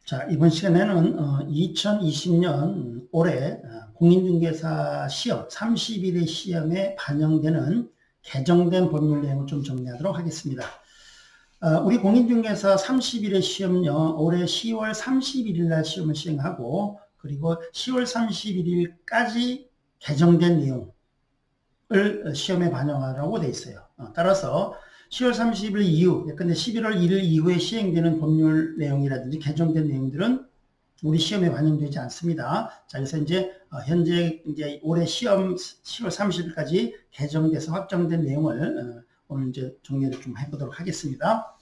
자, 이번 시간에는 2020년 올해 공인중개사 시험 30일의 시험에 반영되는 개정된 법률 내용을 좀 정리하도록 하겠습니다. 우리 공인중개사 30일의 시험요, 올해 10월 31일 날 시험을 시행하고, 그리고 10월 31일까지 개정된 내용을 시험에 반영하라고 되어 있어요. 따라서 10월 30일 이후, 근데 11월 1일 이후에 시행되는 법률 내용이라든지 개정된 내용들은 우리 시험에 반영되지 않습니다. 자, 그래서 이제 현재 이제 올해 시험 10월 30일까지 개정돼서 확정된 내용을 오늘 이제 정리를 좀 해보도록 하겠습니다.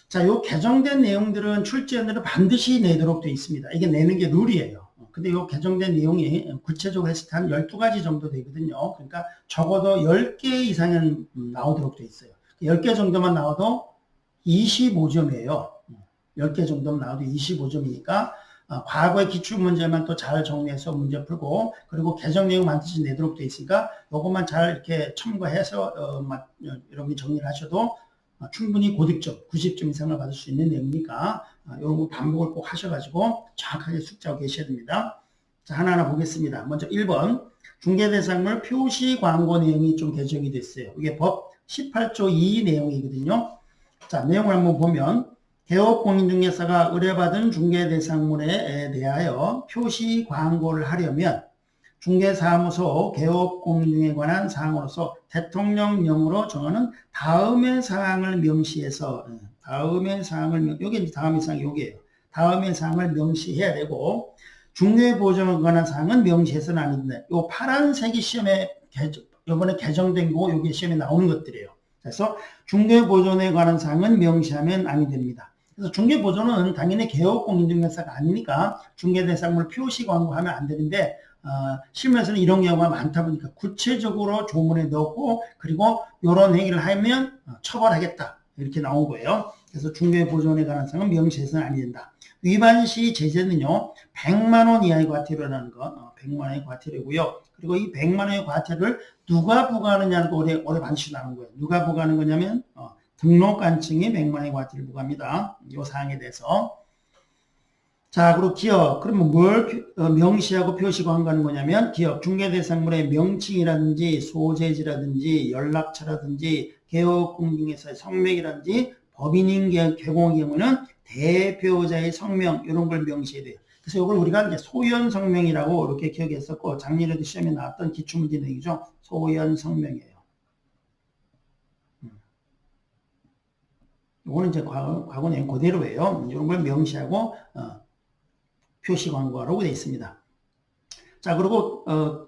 자, 요 개정된 내용들은 출제연도를 반드시 내도록 되어 있습니다. 이게 내는 게 룰이에요. 근데 요 개정된 내용이 구체적으로 했을 때 한 12가지 정도 되거든요. 그러니까 적어도 10개 이상은 나오도록 되어 있어요. 10개 정도만 나와도 25점이에요. 10개 정도만 나와도 25점이니까 과거의 기출문제만 또 잘 정리해서 문제 풀고, 그리고 개정 내용 반드시 내도록 되어 있으니까 이것만 잘 이렇게 첨가해서 여러분이 정리를 하셔도 충분히 고득점, 90점 이상을 받을 수 있는 내용이니까 이런 거 반복을 꼭 하셔가지고 정확하게 숙지하고 계셔야 됩니다. 자, 하나하나 보겠습니다. 먼저 1번 중개대상물 표시 광고 내용이 좀 개정이 됐어요. 이게 법 18조 2 내용이거든요. 자, 내용을 한번 보면 개업공인중개사가 의뢰받은 중개대상물에 대하여 표시 광고를 하려면 중개사무소 개업공인중에 관한 사항으로서 대통령령으로 정하는 다음의 사항을 명시해서 요게 이제 다음의 사항이 요게예요. 다음의 사항을 명시해야 되고, 중개보조에 관한 사항은 명시해서는 안 된다. 요 파란색이 시험에 이번에 개정된 거 요게 시험에 나오는 것들이에요. 그래서 중개보존에 관한 사항은 명시하면 아니 됩니다. 그래서 중개보존은 당연히 개업공인중개사가 아니니까 중개대상물 표시 광고하면 안 되는데, 실무에서는 이런 경우가 많다 보니까 구체적으로 조문에 넣고, 그리고 이런 행위를 하면 처벌하겠다 이렇게 나온 거예요. 그래서 중개보존에 관한 사항은 명시해서는 아니 된다. 위반 시 제재는요 100만 원 이하의 과태료라는 거, 100만 원의 과태료고요. 그리고 이 100만 원의 과태료를 누가 부과하느냐는 거 올해 반드시 나온 거예요. 누가 부과하는 거냐면 등록관청이 100만 원의 과태료를 부과합니다. 이 사항에 대해서. 자, 그리고 기업, 그러면 뭘 명시하고 표시 광고하는 거냐면, 기업 중개대상물의 명칭이라든지 소재지라든지 연락처라든지 개업공인중개사의 성명이라든지 법인인 개공의 경우는 대표자의 성명 이런 걸 명시해야 돼요. 그래서 이걸 우리가 이제 소연 성명이라고 이렇게 기억했었고, 작년에도 시험에 나왔던 기출문제 내용이죠. 소연 성명이에요. 이거는 이제 과거 내용 그대로예요. 이런 걸 명시하고 표시 광고하라고 되어 있습니다. 자, 그리고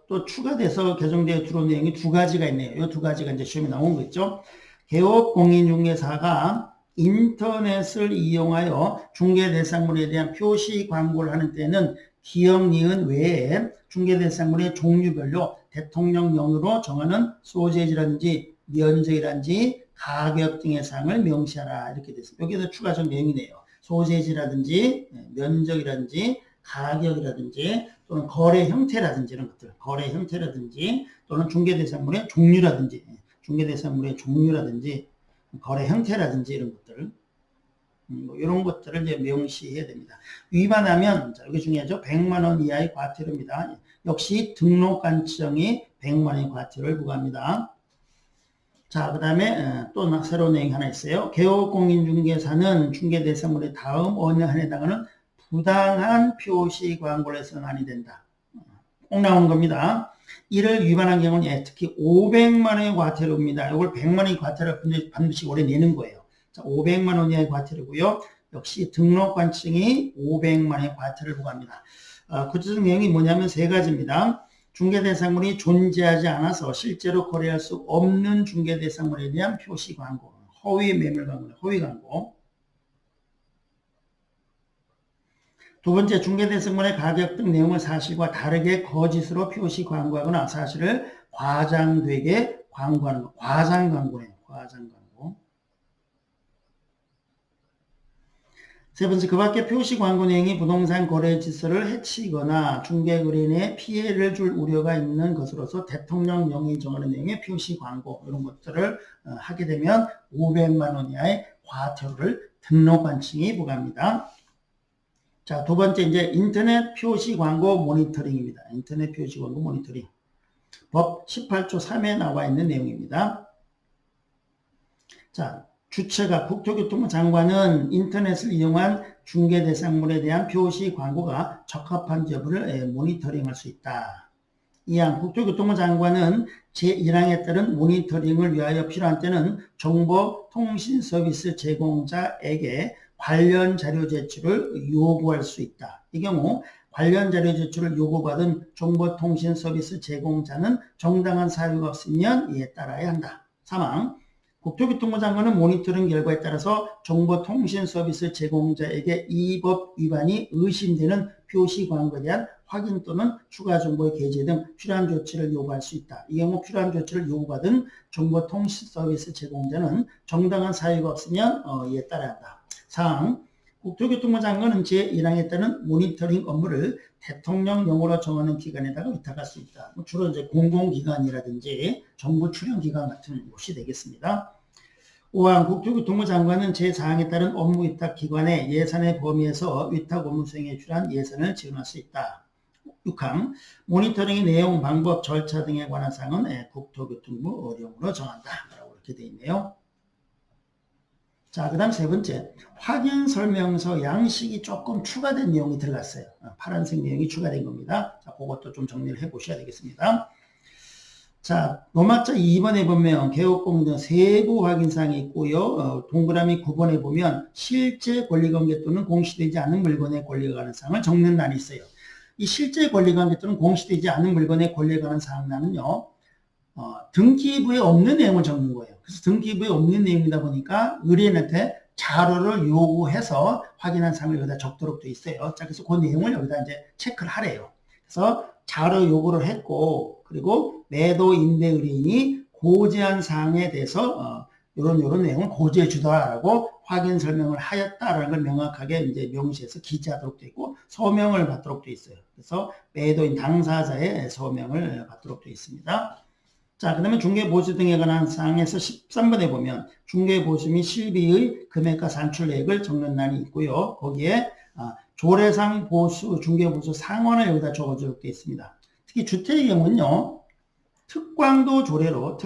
또 추가돼서 개정되어 들어온 내용이 두 가지가 있네요. 이 두 가지가 이제 시험에 나온 거 있죠. 개업공인중개사가 인터넷을 이용하여 중개대상물에 대한 표시 광고를 하는 때는 기역, 니은 외에 중개대상물의 종류별로 대통령령으로 정하는 소재지라든지 면적이라든지 가격 등의 사항을 명시하라 이렇게 됐습니다. 여기서 추가적 내용이네요. 소재지라든지 면적이라든지 가격이라든지 또는 거래 형태라든지 이런 것들, 거래 형태라든지 또는 중개대상물의 종류라든지 거래 형태라든지 이런 것들, 이런 것들을 이제 명시해야 됩니다. 위반하면, 자, 여기 중요하죠. 100만 원 이하의 과태료입니다. 역시 등록관청이 100만 원의 과태료를 부과합니다. 자, 그 다음에 또 새로운 내용이 하나 있어요. 개업공인중개사는 중개대상물의 다음 어느 한에 해당하는 부당한 표시 광고를 해서는 아니 된다. 꼭 나온 겁니다. 이를 위반한 경우는 특히 500만 원의 과태료입니다. 이걸 100만 원의 과태료를 반드시 올해 내는 거예요. 자, 500만 원 이하의 과태료고요. 역시 등록관청이 500만 원의 과태료를 부과합니다. 구체적 내용이 뭐냐면 세 가지입니다. 중개대상물이 존재하지 않아서 실제로 거래할 수 없는 중개대상물에 대한 표시 광고, 허위 매물 광고, 허위 광고. 두 번째, 중개대상물의 가격 등 내용을 사실과 다르게 거짓으로 표시 광고하거나 사실을 과장되게 광고하는 것, 과장 광고네요. 과장 광고. 세 번째, 그 밖에 표시 광고 내용이 부동산 거래 질서를 해치거나 중개거래인에 피해를 줄 우려가 있는 것으로서 대통령령이 정하는 내용의 표시 광고 이런 것들을 하게 되면 500만 원 이하의 과태료를 등록관청이 부과합니다. 자, 두 번째 이제 인터넷 표시 광고 모니터링입니다. 인터넷 표시 광고 모니터링. 법 18조 3에 나와 있는 내용입니다. 자, 주체가 국토교통부 장관은 인터넷을 이용한 중개 대상물에 대한 표시 광고가 적합한 여부를 모니터링할 수 있다. 이항 국토교통부 장관은 제1항에 따른 모니터링을 위하여 필요한 때는 정보통신서비스 제공자에게 관련 자료 제출을 요구할 수 있다. 이 경우 관련 자료 제출을 요구받은 정보통신서비스 제공자는 정당한 사유가 없으면 이에 따라야 한다. 3항 국토교통부 장관은 모니터링 결과에 따라서 정보통신서비스 제공자에게 이 법 위반이 의심되는 표시 광고에 대한 확인 또는 추가 정보의 게재 등 필요한 조치를 요구할 수 있다. 이 경우 필요한 조치를 요구받은 정보통신서비스 제공자는 정당한 사유가 없으면 이에 따라야 한다. 4항 국토교통부 장관은 제1항에 따른 모니터링 업무를 대통령령으로 정하는 기관에다가 위탁할 수 있다. 주로 이제 공공기관이라든지 정부 출연기관 같은 곳이 되겠습니다. 5항 국토교통부 장관은 제4항에 따른 업무 위탁 기관의 예산의 범위에서 위탁 업무 수행에 필요한 예산을 지원할 수 있다. 6항 모니터링의 내용, 방법, 절차 등에 관한 사항은 국토교통부 어령으로 정한다. 라고 이렇게 되어 있네요. 자, 그 다음 세 번째, 확인 설명서 양식이 조금 추가된 내용이 들어갔어요. 파란색 내용이 추가된 겁니다. 자, 그것도 좀 정리를 해 보셔야 되겠습니다. 자, 노마자 2번에 보면 개업공정 세부 확인사항이 있고요. 동그라미 9번에 보면 실제 권리관계 또는 공시되지 않은 물건의 권리에 관한 사항을 적는欄이 있어요. 이 실제 권리관계 또는 공시되지 않은 물건의 권리에 관한 사항란은요, 등기부에 없는 내용을 적는 거예요. 그래서 등기부에 없는 내용이다 보니까 의뢰인한테 자료를 요구해서 확인한 사항을 여기다 적도록 되어 있어요. 자, 그래서 그 내용을 여기다 이제 체크를 하래요. 그래서 자료 요구를 했고, 그리고 매도 임대 의뢰인이 고지한 사항에 대해서 요런 내용을 고지해 주더라라고 확인 설명을 하였다라는 걸 명확하게 이제 명시해서 기재하도록 되어 있고 서명을 받도록 되어 있어요. 그래서 매도인 당사자의 서명을 받도록 되어 있습니다. 자, 그 다음에 중개보수 등에 관한 사항에서 13번에 보면 중개보수 및 실비의 금액과 산출액을 적는欄이 있고요. 거기에 조례상 보수, 중개보수 상환을 여기다 적어주도록 되어 있습니다. 특히 주택의 경우는요, 특광도 조례로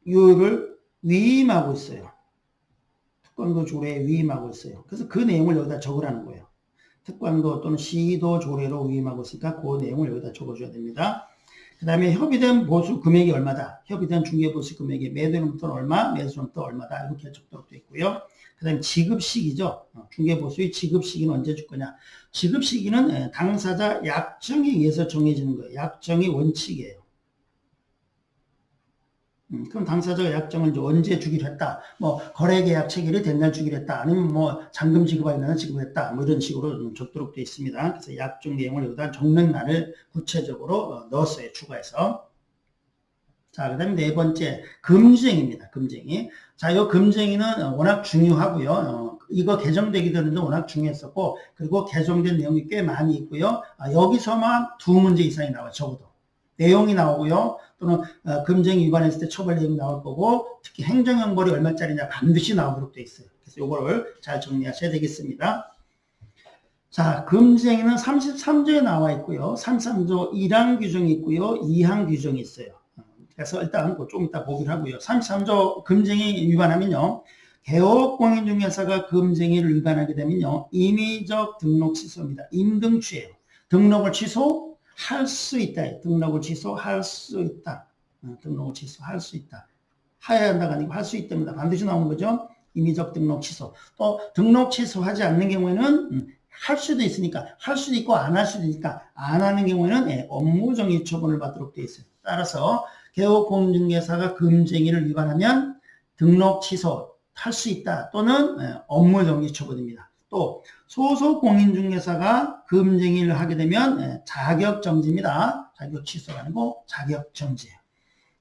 유효를 위임하고 있어요. 특광도 조례에 위임하고 있어요. 그래서 그 내용을 여기다 적으라는 거예요. 특광도 또는 시도 조례로 위임하고 있으니까 그 내용을 여기다 적어줘야 됩니다. 그 다음에 협의된 보수 금액이 얼마다, 협의된 중개보수 금액이 매도로부터 얼마, 매수로부터 얼마다 이렇게 적도록 되어 있고요. 그 다음에 지급 시기죠. 중개보수의 지급 시기는 언제 줄 거냐. 지급 시기는 당사자 약정에 의해서 정해지는 거예요. 약정이 원칙이에요. 그럼 당사자가 약정을 이제 언제 주기로 했다. 뭐 거래계약 체결이 된 날 주기로 했다. 아니면 뭐 잔금 지급할 날 지급을 했다. 뭐 이런 식으로 적도록 되어 있습니다. 그래서 약정 내용을 여기다 적는 날을 구체적으로 넣었어요. 추가해서. 자, 그 다음에 네 번째, 금쟁입니다. 금쟁이. 자, 이 금쟁이는 워낙 중요하고요. 이거 개정되기 전에도 워낙 중요했었고, 그리고 개정된 내용이 꽤 많이 있고요. 여기서만 두 문제 이상이 나와요. 적어도. 내용이 나오고요. 또는 금쟁이 위반했을 때 처벌 내용이 나올 거고, 특히 행정형벌이 얼마짜리냐 반드시 나오도록 되어 있어요. 그래서 이거를 잘 정리하셔야 되겠습니다. 자, 금쟁이는 33조에 나와 있고요. 33조 1항 규정이 있고요. 2항 규정이 있어요. 그래서 일단 좀 이따 보기로 하고요. 33조 금쟁이 위반하면요. 개업공인중개사가 금쟁이를 위반하게 되면요. 임의적 등록 취소입니다. 임등취예요. 등록을 취소할 수 있다. 등록을 취소할 수 있다. 등록을 취소할 수 있다. 해야 한다가 아니고 할 수 있답니다. 반드시 나오는 거죠. 임의적 등록 취소. 또 등록 취소하지 않는 경우에는 할 수도 있으니까 할 수도 있고 안 할 수도 있으니까 안 하는 경우에는 업무정지 처분을 받도록 되어 있어요. 따라서 개업공인중개사가 금쟁이를 위반하면 등록 취소 할 수 있다 또는 업무정지 처분입니다. 또 소속 공인중개사가 금쟁이를 하게 되면 자격정지입니다. 자격 취소가 아니고 자격정지예요.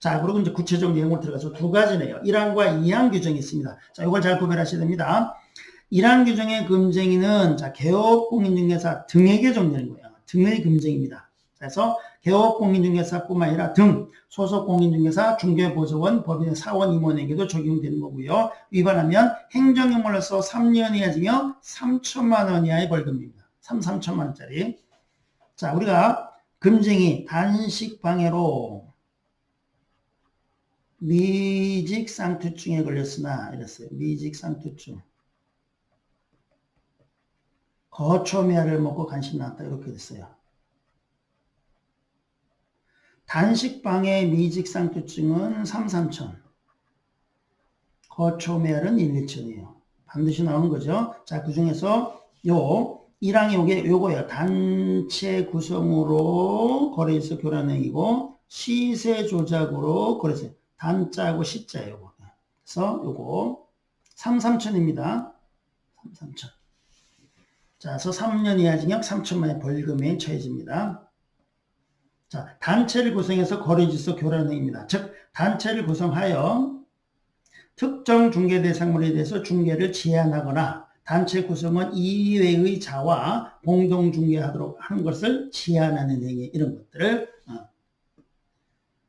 자, 그리고 이제 구체적 내용으로 들어가서 두 가지네요. 1항과 2항 규정이 있습니다. 자, 이걸 잘 구별하셔야 됩니다. 1항 규정의 금쟁이는 자, 개업공인중개사 등에게 적용되는 거예요. 등의 금쟁입니다. 그래서 개업공인중개사뿐만 아니라 등 소속공인중개사, 중개보조원, 법인 사원 임원에게도 적용되는 거고요. 위반하면 행정형벌로서 3년 이하 징역 3천만 원 이하의 벌금입니다. 3천만 원짜리. 자, 우리가 금쟁이 단식방해로 미직상투증에 걸렸으나 이랬어요. 미직상투증. 거초매화를 먹고 간신 나왔다 이렇게 됐어요. 단식방해 미직상투증은 3,3천. 거초매화는 1, 2천이에요. 반드시 나오는 거죠. 자, 그 중에서 요 1항이 요거예요. 단체 구성으로 거래에서 교란행위고 시세 조작으로 거래에서 단자하고 시자예요. 그래서 요거 3,3천입니다. 3,3천. 자, 그래서 3년 이하 징역 3천만 원 벌금에 처해집니다. 자, 단체를 구성해서 거래질서 교란행위입니다. 즉, 단체를 구성하여 특정 중개 대상물에 대해서 중개를 제한하거나 단체 구성원 이외의 자와 공동 중개하도록 하는 것을 제한하는 행위, 이런 것들을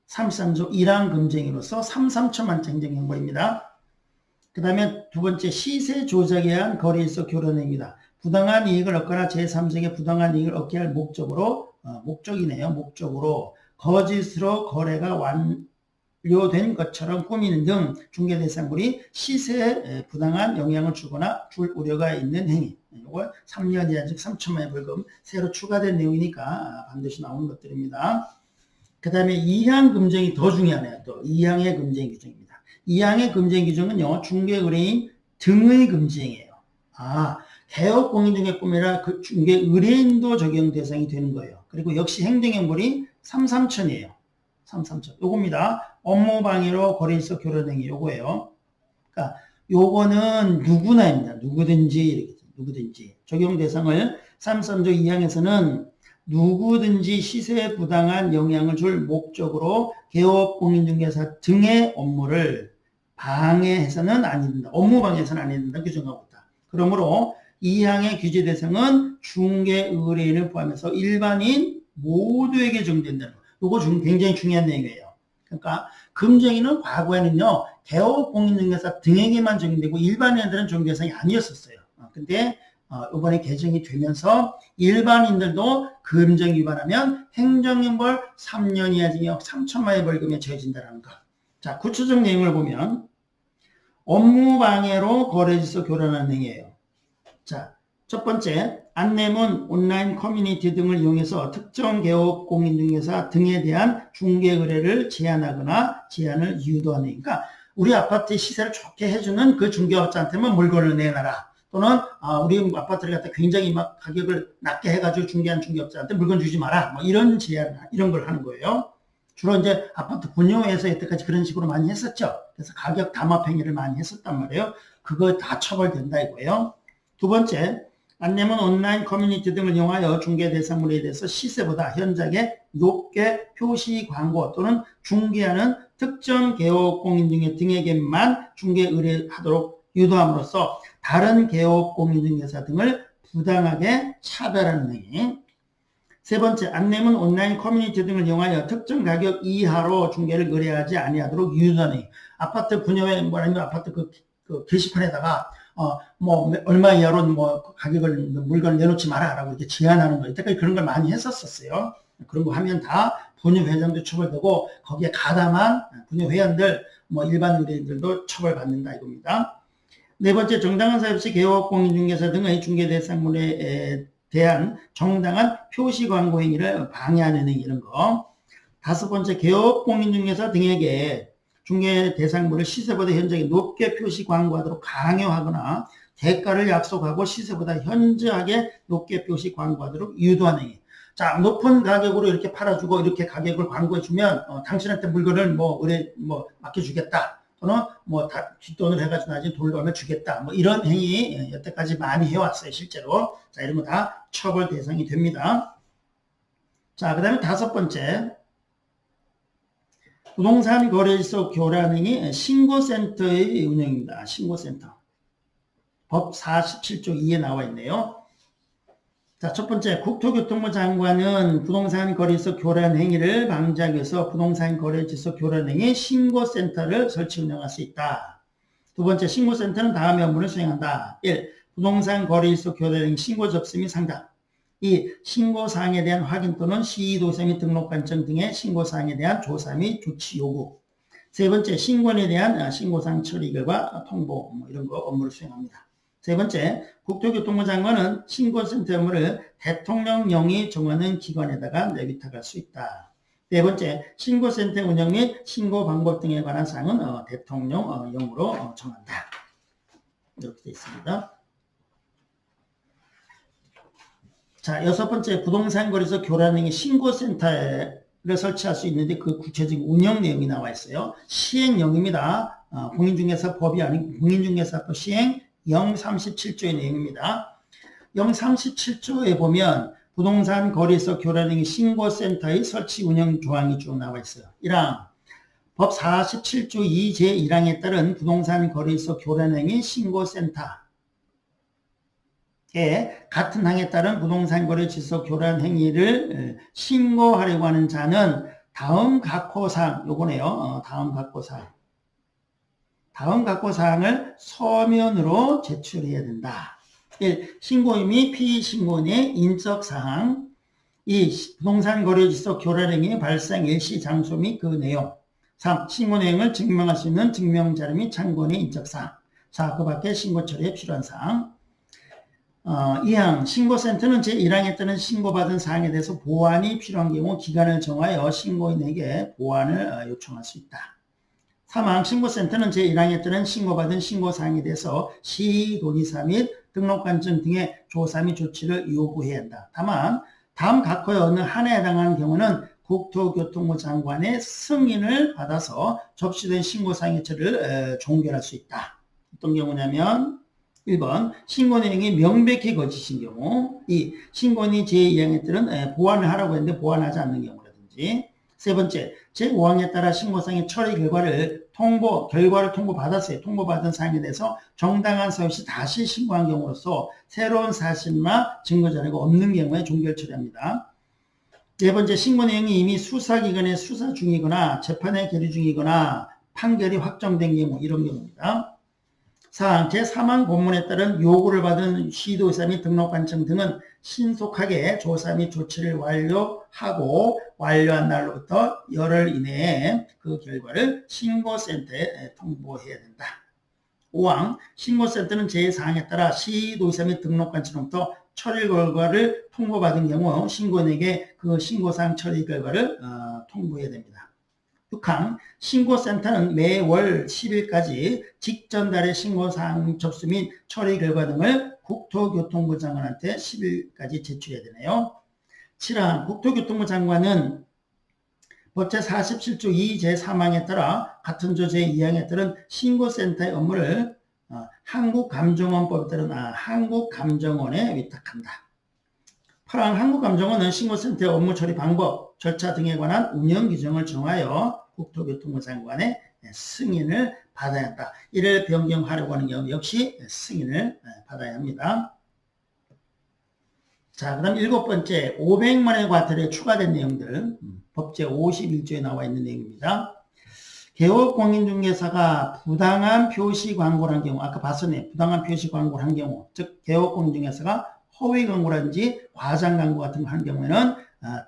33조 1항 금쟁이로서 3,3천만 행정형벌입니다. 그 다음에 두 번째 시세 조작에 의한 거래에서 교란행위입니다. 부당한 이익을 얻거나 제3세계 부당한 이익을 얻게 할 목적으로 목적으로 거짓으로 거래가 완료된 것처럼 꾸미는 등 중개 대상물이 시세에 부당한 영향을 주거나 줄 우려가 있는 행위. 이거 3년 이하 즉 3천만 원 벌금 새로 추가된 내용이니까 반드시 나오는 것들입니다. 그 다음에 2항 금쟁이 더 중요하네요. 또 2항의 금쟁 규정입니다. 2항의 금쟁 규정은요, 중개 의뢰인 등의 금쟁이에요. 개업 공인중개뿐만 그 중개 의뢰인도 적용 대상이 되는 거예요. 그리고 역시 행정형벌이 3,3천이에요. 3,3천. 요겁니다. 업무방해로 거래에서 교란행위 요거예요. 그러니까 요거는 누구나입니다. 누구든지 적용 대상을 33조 2항에서는 누구든지 시세에 부당한 영향을 줄 목적으로 개업 공인중개사 등의 업무를 방해해서는 아니 된다. 업무 방해해서는 아니 된다. 규정하고 있다. 그러므로 2항의 규제 대상은 중개 의뢰인을 포함해서 일반인 모두에게 적용된다는 거. 요거 굉장히 중요한 내용이에요. 그러니까 금쟁이는 과거에는요, 개업 공인중개사 등에게만 적용되고 일반인들은 적용 대상이 아니었었어요. 근데 이번에 개정이 되면서 일반인들도 금쟁 위반하면 행정형벌 3년 이하 징역 3천만 원 벌금에 처해진다는 거. 자, 구체적 내용을 보면 업무방해로 거래질서 교란하는 행위예요. 자, 첫 번째, 안내문, 온라인 커뮤니티 등을 이용해서 특정 개업 공인중개사 등에 대한 중개 의뢰를 제한하거나 제한을 유도하는. 그러니까 우리 아파트의 시세를 좋게 해주는 그 중개업자한테만 물건을 내놔라. 또는 우리 아파트를 갖다 굉장히 막 가격을 낮게 해가지고 중개한 중개업자한테 물건 주지 마라. 뭐 이런 제한, 이런 걸 하는 거예요. 주로 이제 아파트 분양에서 여태까지 그런 식으로 많이 했었죠. 그래서 가격 담합 행위를 많이 했었단 말이에요. 그거 다 처벌된다 이거예요. 두 번째, 안내문 온라인 커뮤니티 등을 이용하여 중개 대상물에 대해서 시세보다 현저하게 높게 표시 광고 또는 중개하는 특정 개업 공인중개 등에게만 중개 의뢰하도록 유도함으로써 다른 개업 공인중개사 등을 부당하게 차별하는 행위. 세 번째, 안내문 온라인 커뮤니티 등을 이용하여 특정 가격 이하로 중개를 의뢰하지 아니하도록 유도하는 행위. 아파트 분여회 아니면 아파트 그 게시판에다가 뭐 얼마 이하로 뭐 가격을 물건을 내놓지 마라라고 이렇게 제한하는 거. 이때까지 그런 걸 많이 했었어요. 그런 거 하면 다 분여 회장도 처벌되고 거기에 가담한 분여 회원들 뭐 일반 의뢰인들도 처벌받는다 이겁니다. 네 번째, 정당한 사유 없이 개업 공인중개사 등의 중개 대상물에 대한 정당한 표시 광고 행위를 방해하는 행위 이런 거. 다섯 번째, 개업 공인중개사 등에게 중개 대상물을 시세보다 현저하게 높게 표시 광고하도록 강요하거나 대가를 약속하고 시세보다 현저하게 높게 표시 광고하도록 유도하는 행위. 자, 높은 가격으로 이렇게 팔아주고 이렇게 가격을 광고해주면 당신한테 물건을 맡겨주겠다. 또는 뒷돈을 해가지고 나중에 돈을 얼마 주겠다. 뭐 이런 행위 여태까지 많이 해왔어요, 실제로. 자, 이런 거 다 처벌 대상이 됩니다. 자, 그 다음에 다섯 번째. 부동산 거래소 교란행위 신고센터의 운영입니다. 신고센터. 법 47조 2에 나와 있네요. 자, 첫 번째, 국토교통부 장관은 부동산 거래소 교란 행위를 방지하기 위해서 부동산 거래지수 교란 행위 신고센터를 설치 운영할 수 있다. 두 번째, 신고센터는 다음의 업무를 수행한다. 1. 부동산 거래소 교란 행위 신고 접수 및 상담. 2. 신고사항에 대한 확인 또는 시도세 및 등록관청 등의 신고사항에 대한 조사 및 조치 요구. 세 번째, 신고에 대한 신고사항 처리 결과 통보 이런 거 업무를 수행합니다. 세 번째, 국토교통부 장관은 신고센터 업무를 대통령령이 정하는 기관에다가 내비탁할 수 있다. 네 번째, 신고센터 운영 및 신고 방법 등에 관한 사항은 대통령령으로 정한다. 이렇게 되어 있습니다. 자, 여섯 번째, 부동산 거래소 교란행위 신고센터를 설치할 수 있는데 그 구체적인 운영 내용이 나와 있어요. 시행령입니다. 공인중개사법이 아닌 공인중개사법 시행 037조의 내용입니다. 037조에 보면 부동산 거래소 교란행위 신고센터의 설치 운영 조항이 쭉 나와 있어요. 1항 법 47조 2 제1항에 따른 부동산 거래소 교란행위 신고센터에 같은 항에 따른 부동산 거래 지수 교란 행위를 신고하려고 하는 자는 다음 각호사항 요거네요. 다음 각호사항을 서면으로 제출해야 된다. 1. 신고인 및 피신고인의 인적사항. 2. 부동산 거래지수 교란행위 발생 일시 장소 및 그 내용. 3. 신고 내용을 증명할 수 있는 증명자료 및 참고인의 인적사항. 4. 그 밖에 신고 처리에 필요한 사항. 2항 신고센터는 제1항에 따른 신고받은 사항에 대해서 보완이 필요한 경우 기간을 정하여 신고인에게 보완을 요청할 수 있다. 3항 신고센터는 제1항에 따른 신고받은 신고사항에 대해서 시도지사 및 등록관청 등의 조사 및 조치를 요구해야 한다. 다만 다음 각호의 어느 하나에 해당하는 경우는 국토교통부 장관의 승인을 받아서 접수된 신고사항의 처리를 종결할 수 있다. 어떤 경우냐면 1번 신고 내용이 명백히 거짓인 경우. 2. 신고인이 제2항에 따른 보완을 하라고 했는데 보완하지 않는 경우라든지. 세 번째, 제5항에 따라 신고사항의 처리 결과를 통보받았어요. 통보받은 사항에 대해서 정당한 사유 없이 다시 신고한 경우로서 새로운 사실이나 증거자료가 없는 경우에 종결 처리합니다. 네 번째, 신고 내용이 이미 수사기관에 수사 중이거나 재판에 계류 중이거나 판결이 확정된 경우, 이런 경우입니다. 4항 제3항 본문에 따른 요구를 받은 시도의사 및 등록관청 등은 신속하게 조사 및 조치를 완료하고 완료한 날로부터 열흘 이내에 그 결과를 신고센터에 통보해야 된다. 5항 신고센터는 제4항에 따라 시도의사 및 등록관청으로부터 처리 결과를 통보받은 경우 신고인에게 그 신고사항 처리 결과를 통보해야 됩니다. 6항 신고센터는 매월 10일까지 직전달의 신고사항 접수 및 처리 결과 등을 국토교통부 장관한테 10일까지 제출해야 되네요. 7항 국토교통부 장관은 법 제47조 2 제3항에 따라 같은 조 제2항에 따른 신고센터의 업무를 한국감정원법에 따른 한국감정원에 위탁한다. 8항 한국감정원은 신고센터의 업무 처리 방법, 절차 등에 관한 운영 규정을 정하여 국토교통부 장관의 승인을 받아야 한다. 이를 변경하려고 하는 경우 역시 승인을 받아야 합니다. 자, 그 다음 7번째 500만 원의 과태료에 추가된 내용들 법 제51조에 나와 있는 내용입니다. 개업공인중개사가 부당한 표시 광고를 한 경우, 아까 봤었네요. 부당한 표시 광고를 한 경우, 즉 개업공인중개사가 허위 광고라든지 과장 광고 같은 거 한 경우에는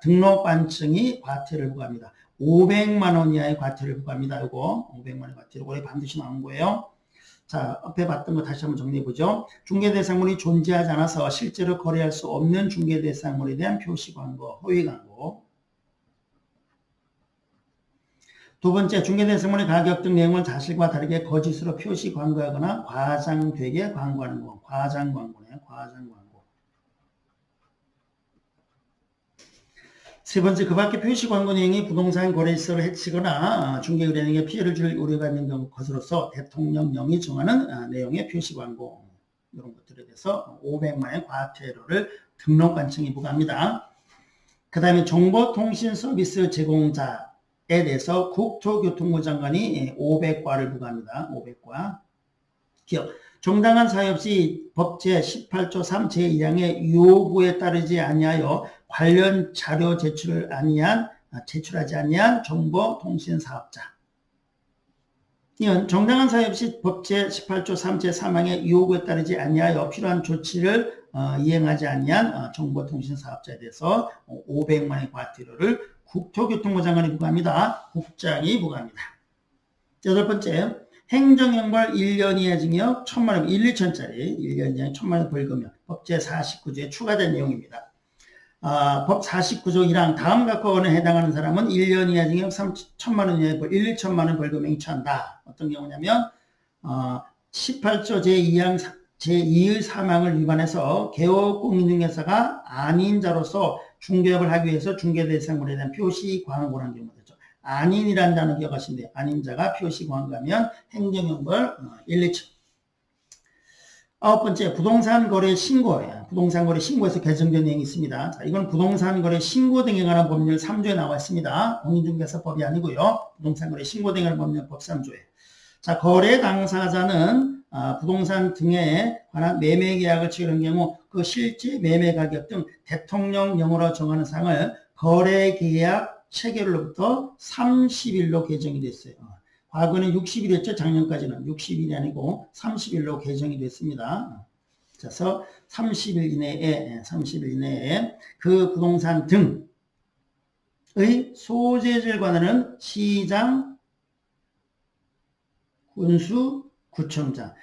등록관청이 과태료를 부과합니다. 500만 원 이하의 과태료를 부과합니다. 이거 500만 원의 과태료 이거 반드시 나온 거예요. 자, 앞에 봤던 거 다시 한번 정리해 보죠. 중개대상물이 존재하지 않아서 실제로 거래할 수 없는 중개대상물에 대한 표시 광고, 허위 광고. 두 번째, 중개대상물의 가격 등 내용을 사실과 다르게 거짓으로 표시 광고하거나 과장되게 광고하는 거. 과장 광고네요. 과장 광고. 세 번째, 그 밖에 표시 광고 내용이 부동산 거래시설을 해치거나 중개의뢰인에게 피해를 줄 우려가 있는 경우 것으로서 대통령령이 정하는 내용의 표시 광고 이런 것들에 대해서 500만 원의 과태료를 등록관청이 부과합니다. 그 다음에 정보통신 서비스 제공자에 대해서 국토교통부 장관이 500과를 부과합니다. 500과. 기억. 정당한 사유 없이 법 제18조 3 제2항의 요구에 따르지 아니하여 관련 자료 제출하지 아니한 정보통신사업자. 이건 정당한 사유 없이 법 제18조 3 제3항의 요구에 따르지 아니하여 필요한 조치를 이행하지 아니한 정보통신사업자에 대해서 500만 원의 과태료를 국토교통부 장관이 부과합니다. 국장이 부과합니다. 여덟 번째, 행정형벌 1년 이하 징역 1,000만 원, 1, 2천짜리 1년 이하 1,000만 원 벌금형 법 제49조에 추가된 내용입니다. 법 49조 1항 다음 각호원에 해당하는 사람은 1년 이하 징역 1,000만 원 이하의 1, 2천만 원 벌금형이 처한다. 어떤 경우냐면 18조 제2항 제2의 3항을 위반해서 개업공인중개사가 아닌 자로서 중개업을 하기 위해서 중개대상물에 대한 표시 광고를 한 경우죠. 아닌이라는 단어 기억하시면 돼요. 아닌 자가 표시 광고하면 행정형벌 1, 2천. 아홉 번째, 부동산 거래 신고예요. 부동산 거래 신고에서 개정된 내용이 있습니다. 자, 이건 부동산 거래 신고 등에 관한 법률 3조에 나와 있습니다. 공인중개사법이 아니고요. 부동산 거래 신고 등에 관한 법률법 3조에. 자, 거래 당사자는 부동산 등에 관한 매매 계약을 체결한 경우 그 실제 매매 가격 등 대통령령으로 정하는 사항을 거래 계약 체결로부터 30일로 개정이 됐어요. 과거는 60일이었죠. 작년까지는 60일이 아니고 30일로 개정이 됐습니다. 그래서 30일 이내에 그 부동산 등의 소재지를 관하는 시장, 군수, 구청장.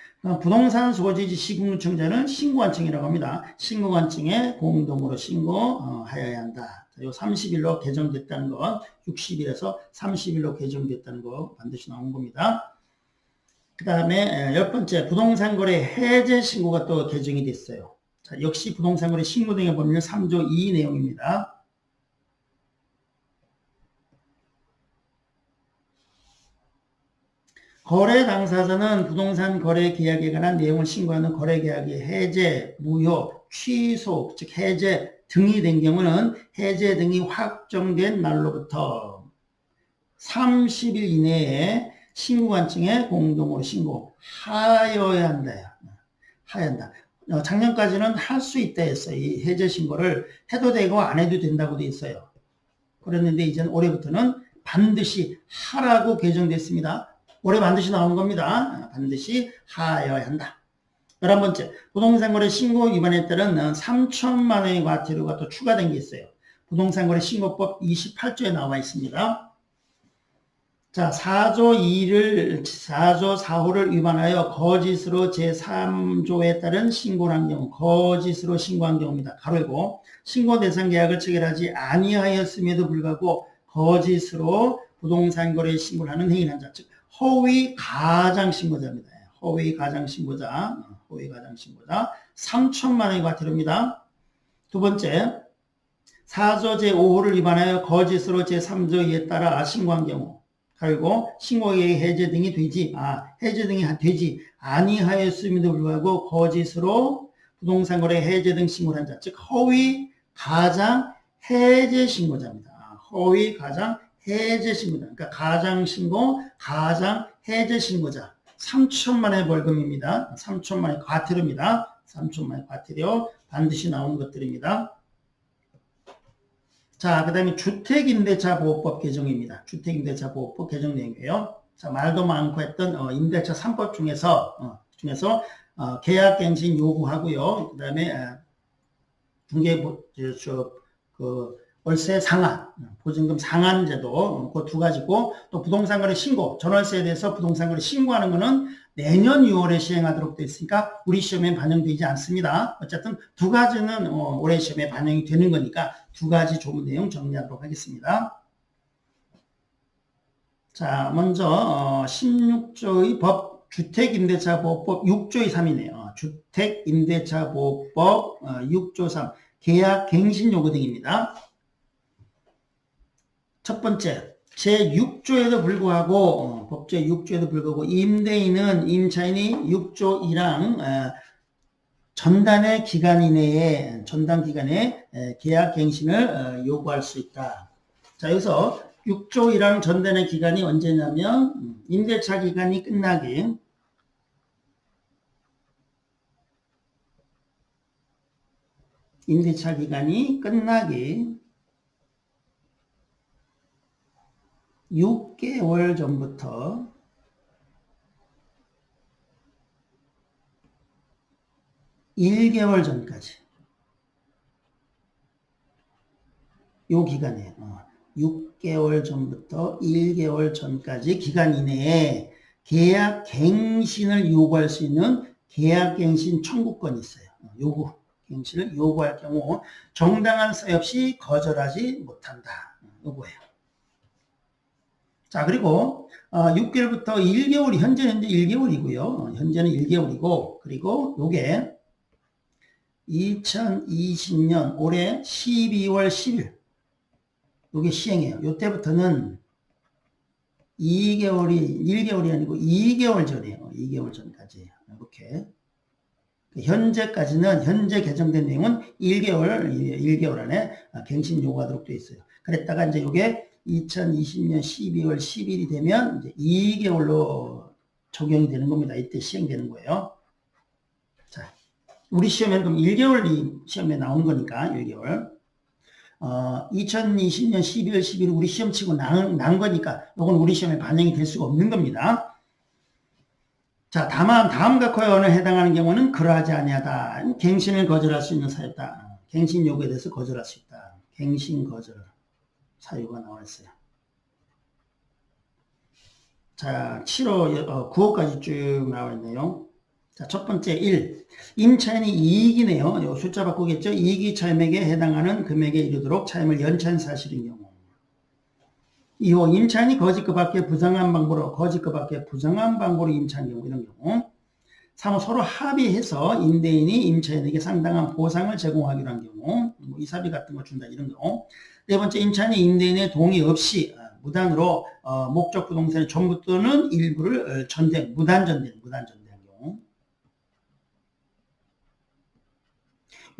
부동산 소재지 시군구청장은 신고관청이라고 합니다. 신고관청에 공동으로 신고하여야 한다. 이 30일로 개정됐다는 것, 60일에서 30일로 개정됐다는 거 반드시 나온 겁니다. 그 다음에 10번째, 부동산 거래 해제 신고가 또 개정이 됐어요. 자, 역시 부동산 거래 신고 등의 법률 3조 2 내용입니다. 거래 당사자는 부동산 거래 계약에 관한 내용을 신고하는 거래 계약이 해제, 무효, 취소, 즉 해제 등이 된 경우는 해제 등이 확정된 날로부터 30일 이내에 신고관청에 공동으로 신고하여야 한다. 작년까지는 할 수 있다 했어요. 이 해제 신고를 해도 되고 안 해도 된다고 돼 있어요. 그랬는데 이제는 올해부터는 반드시 하라고 개정됐습니다. 올해 반드시 나오는 겁니다. 반드시 하여야 한다. 11번째, 부동산거래 신고 위반에 따른 3천만 원의 과태료가 또 추가된 게 있어요. 부동산거래 신고법 28조에 나와 있습니다. 자, 4조 4호를 위반하여 거짓으로 제3조에 따른 신고를 한 경우, 거짓으로 신고한 경우입니다. 가로이고, 신고 대상 계약을 체결하지 아니하였음에도 불구하고 거짓으로 부동산 거래 신고를 하는 행위를 한 자, 즉 허위 가장 신고자입니다. 허위 가장 신고자 3천만 원의 과태료입니다. 두 번째, 4조 제5호를 위반하여 거짓으로 제3조에 따라 신고한 경우, 그리고 신고계획 해제 등이 되지 아니하였음에도 불구하고 거짓으로 부동산 거래 해제 등 신고를 한 자, 즉 허위 가장 해제 신고자입니다. 허위 가장 해제 신고자. 그러니까 가장 신고, 가장 해제 신고자. 3천만 원의 벌금입니다. 3천만 원의 과태료입니다. 3천만 원의 과태료 반드시 나오는 것들입니다. 자, 그 다음에 주택임대차보호법 개정입니다. 주택임대차보호법 개정 내용이에요. 자, 말도 많고 했던 임대차 3법 중에서 계약갱신 요구하고요. 그 다음에 월세 상한, 보증금 상한제도 그 두 가지고 또 부동산거래 신고, 전월세에 대해서 부동산거래 신고하는 거는 내년 6월에 시행하도록 되어 있으니까 우리 시험에 반영되지 않습니다. 어쨌든 두 가지는 올해 시험에 반영이 되는 거니까 두 가지 좋은 내용 정리하도록 하겠습니다. 자, 먼저 16조의 법 주택임대차보호법 6조의 3이네요. 주택임대차보호법 6조 3 계약갱신요구 등입니다. 첫 번째, 제6조에도 불구하고 법 제6조에도 불구하고 임대인은 임차인이 6조 1항 전단의 기간 이내에 전단 기간에 계약갱신을 요구할 수 있다. 자, 여기서 6조 1항 전단의 기간이 언제냐면 임대차 기간이 끝나기 임대차 기간이 끝나기 6개월 전부터 1개월 전까지 요 기간에 6개월 전부터 1개월 전까지 기간 이내에 계약 갱신을 요구할 수 있는 계약갱신 청구권이 있어요. 요구 갱신을 요구할 경우 정당한 사유 없이 거절하지 못한다. 요거예요. 자, 그리고 6개월부터 1개월이 현재는 1개월이고요. 현재는 1개월이고 그리고 요게 2020년 올해 12월 10일 요게 시행이에요. 요때부터는 1개월이 아니고 2개월 전이에요. 2개월 전까지. 이렇게. 현재 개정된 내용은 1개월 안에 갱신 요구하도록 되어 있어요. 그랬다가 이제 요게 2020년 12월 10일이 되면 이제 2개월로 적용이 되는 겁니다. 이때 시행되는 거예요. 자, 우리 시험에는 그럼 1개월이 시험에 나온 거니까 1개월. 2020년 12월 10일 우리 시험 치고 난 거니까 이건 우리 시험에 반영이 될 수가 없는 겁니다. 자, 다만 다음과 과언에 해당하는 경우는 그러하지 아니하다. 갱신을 거절할 수 있는 사유다. 갱신 요구에 대해서 거절할 수 있다. 갱신 거절 사유가 나와 있어요. 자, 7호, 9호까지 쭉 나와 있네요. 자, 첫 번째 1. 임차인이 이익이네요. 요 숫자 바꾸겠죠? 이익이 차임액에 해당하는 금액에 이르도록 차임을 연체한 사실인 경우. 2호. 임차인이 거짓 그 밖에 부정한 방법으로 임차한 경우, 이런 경우. 3호. 서로 합의해서 임대인이 임차인에게 상당한 보상을 제공하기로 한 경우, 뭐 이사비 같은 거 준다, 이런 경우. 네 번째, 임차인이 임대인의 동의 없이 무단으로 목적 부동산의 전부 또는 일부를 무단 전대한 경우.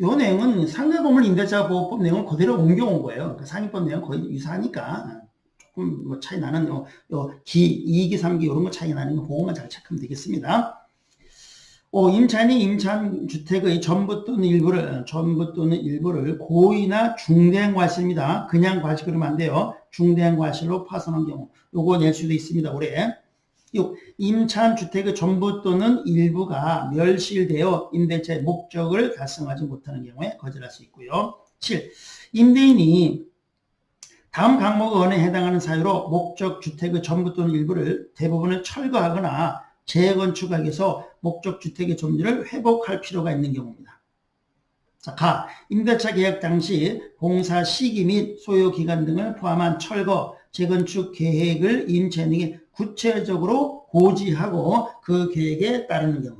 이 내용은 상가건물 임대차보호법 내용을 그대로 옮겨온 거예요. 그러니까 상위법 내용 거의 유사하니까 조금 뭐 차이 나는 이익이 3기 이런 거 차이 나는 거 그거만 잘 체크하면 되겠습니다. 임차인이 임차한 주택의 전부 또는 일부를 고의나 중대한 과실입니다. 그냥 과실 그러면 안 돼요. 중대한 과실로 파손한 경우 요거 낼 수도 있습니다. 올해. 임차한 주택의 전부 또는 일부가 멸실되어 임대차의 목적을 달성하지 못하는 경우에 거절할 수 있고요. 7. 임대인이 다음 항목에 해당하는 사유로 목적 주택의 전부 또는 일부를 대부분을 철거하거나 재건축하기 위해서 목적 주택의 점유를 회복할 필요가 있는 경우입니다. 자, 가. 임대차 계약 당시 공사 시기 및 소요 기간 등을 포함한 철거, 재건축 계획을 임차인에게 구체적으로 고지하고 그 계획에 따르는 경우.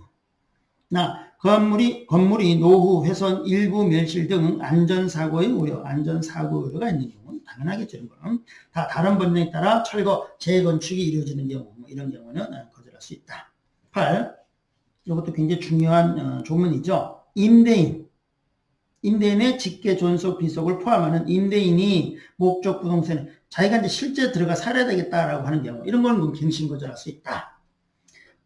건물이 노후, 훼손, 일부 멸실 등 안전사고의 우려가 있는 경우는 당연하겠죠. 이런 다 다른 법령에 따라 철거, 재건축이 이루어지는 경우, 이런 경우는 거절할 수 있다. 8. 이것도 굉장히 중요한 조문이죠. 임대인의 직계 존속 비속을 포함하는 임대인이 목적 부동산에 자기가 이제 실제 들어가 살아야 되겠다라고 하는 경우, 이런 거는 갱신 거절할 수 있다.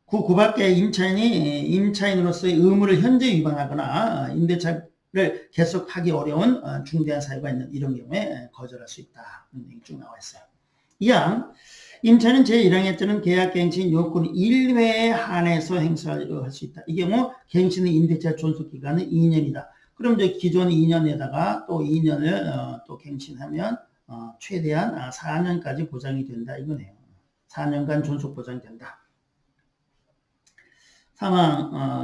그 밖에 임차인으로서의 의무를 현재 위반하거나 임대차를 계속하기 어려운 중대한 사유가 있는 이런 경우에 거절할 수 있다. 이런 내용이 쭉 나와 있어요. 이항 임차인은 제1항에 뜨는 계약갱신 요건 1회에 한해서 행사할 수 있다. 이 경우 갱신의 임대차 존속기간은 2년이다. 그럼 이제 기존 2년에다가 또 2년을 또 갱신하면 최대한 4년까지 보장이 된다 이거네요. 4년간 존속 보장이 된다.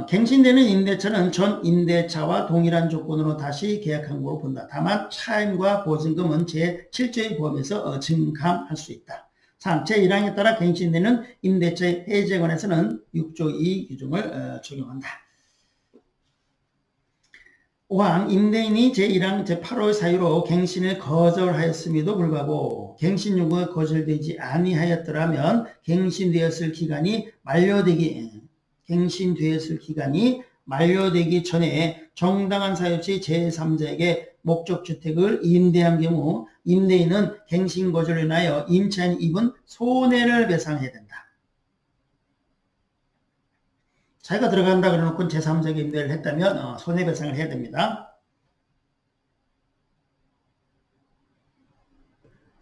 갱신되는 임대차는 전 임대차와 동일한 조건으로 다시 계약한 것으로 본다. 다만 차임과 보증금은 제7조의 법에서 증감할 수 있다. 3. 제1항에 따라 갱신되는 임대차의 해지에 관해서는 6조 2 규정을 적용한다. 5항 임대인이 제1항 제8호의 사유로 갱신을 거절하였음에도 불구하고 갱신 요구가 거절되지 아니하였더라면 갱신되었을 기간이 만료되기 전에 정당한 사유 없이 제3자에게 목적주택을 임대한 경우 임대인은 갱신 거절로 인하여 임차인이 입은 손해를 배상해야 된다. 자기가 들어간다 그래놓고 제3자에게 임대를 했다면 손해배상을 해야 됩니다.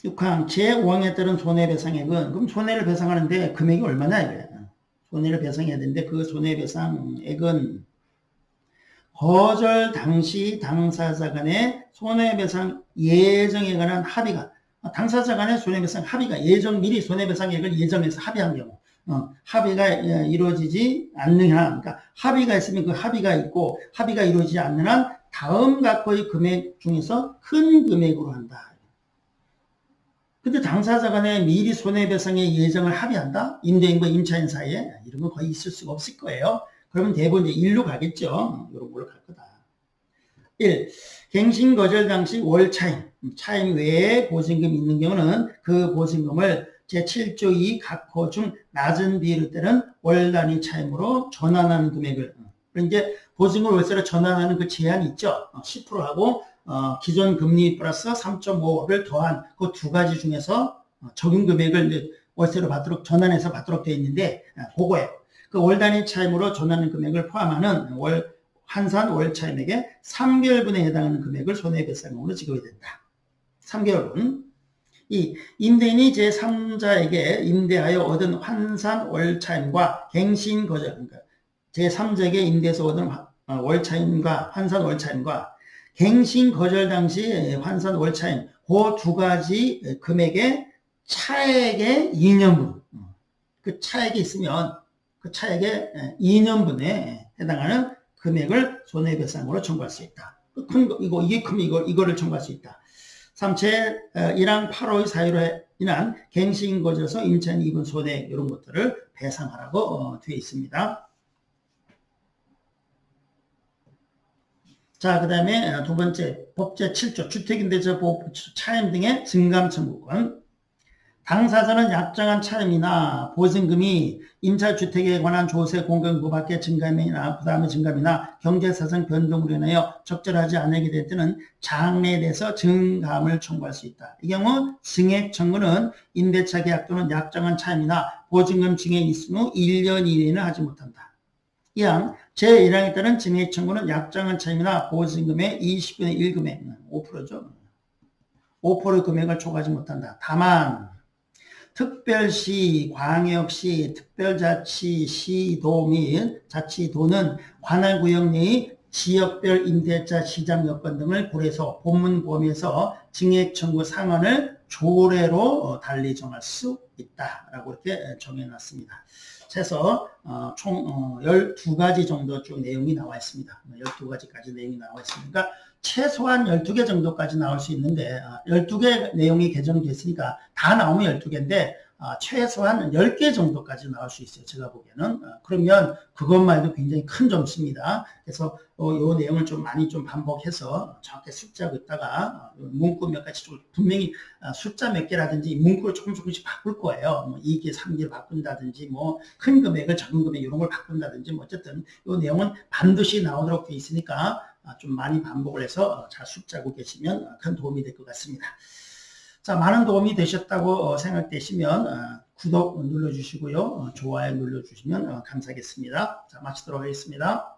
6항 제5항에 따른 손해배상액은 그럼 손해를 배상하는데 금액이 얼마냐 이거야. 손해를 배상해야 되는데 그 손해배상액은 거절 당시 당사자 간의 손해배상 예정에 관한 합의가 당사자 간의 손해배상 합의가 미리 손해배상액을 예정해서 합의한 경우 합의가 이루어지지 않는 한 그러니까 합의가 있으면 그 합의가 있고 합의가 이루어지지 않는 한 다음 각호의 금액 중에서 큰 금액으로 한다. 근데 당사자 간에 미리 손해배상의 예정을 합의한다? 임대인과 임차인 사이에 이런 건 거의 있을 수가 없을 거예요. 그러면 대부분 이제 1로 가겠죠. 이런 걸로 갈 거다. 1. 갱신 거절 당시 월 차임 외에 보증금이 있는 경우는 그 보증금을 제7조 2 각호 중 낮은 비율을 때는 월 단위 차임으로 전환하는 금액을 이제 보증금 월세로 전환하는 그 제한이 있죠. 10%하고 기존 금리 플러스 3.5를 더한 그 두 가지 중에서 적용 금액을 월세로 받도록 전환해서 받도록 되어 있는데 그거예요. 그 월 단위 차임으로 전환하는 금액을 포함하는 환산 월 차임액의 3개월분에 해당하는 금액을 손해배상금으로 지급이 된다. 3개월분. 이 임대인이 제3자에게 임대하여 얻은 환산 월 차임과 갱신 거절, 그러니까 제3자에게 임대에서 얻은 월 차임과 환산 월 차임과 갱신 거절 당시 환산 월 차임 그 두 가지 금액의 차액의 2년분. 그 차액이 있으면 그 차액의 2년분에 해당하는 금액을 손해배상으로 청구할 수 있다. 큰 거, 이게 크면 이거를 청구할 수 있다. 3. 제1항 8호의 사유로 인한 갱신 거절에서 임차인이 입은 손해 이런 것들을 배상하라고 되어 있습니다. 자, 그 다음에 두 번째 법 제7조 주택임대차 보호 차임 등의 증감 청구권. 당사자는 약정한 차임이나 보증금이 임차주택에 관한 조세 공공 그 밖의 증감이나 부담의 증감이나 경제사정 변동으로 인하여 적절하지 않게 될 때는 장래에서 증감을 청구할 수 있다. 이 경우 증액 청구는 임대차 계약 또는 약정한 차임이나 보증금 증액이 있은 후 1년 이내에는 하지 못한다. 이항 제1항에 따른 증액 청구는 약정한 차임이나 보증금의 20분의 1 금액 5%죠. 5% 금액을 초과하지 못한다. 다만 특별시, 광역시, 특별자치, 시도 및 자치도는 관할 구역 내의 지역별 임대차 시장 여건 등을 고려해서 본문 범위에서 증액 청구 상한을 조례로 달리 정할 수 있다라고 이렇게 정해놨습니다. 그래서 총 12가지 정도 쭉 내용이 나와 있습니다. 12가지까지 내용이 나와 있으니까 최소한 12개 정도까지 나올 수 있는데 12개 내용이 개정됐으니까 다 나오면 12개인데 최소한 10개 정도까지 나올 수 있어요. 제가 보기에는. 그러면 그것만 해도 굉장히 큰 점수입니다. 그래서 이 내용을 좀 많이 좀 반복해서 정확히 숫자 긋다가 문구 몇 가지 좀 분명히 숫자 몇 개라든지 문구를 조금씩 바꿀 거예요. 뭐 2개, 3개를 바꾼다든지 뭐 큰 금액을 작은 금액 이런 걸 바꾼다든지 뭐 어쨌든 이 내용은 반드시 나오도록 되어 있으니까 좀 많이 반복을 해서 잘 숫자고 계시면 큰 도움이 될 것 같습니다. 자, 많은 도움이 되셨다고 생각되시면 구독 눌러주시고요. 좋아요 눌러주시면 감사하겠습니다. 자, 마치도록 하겠습니다.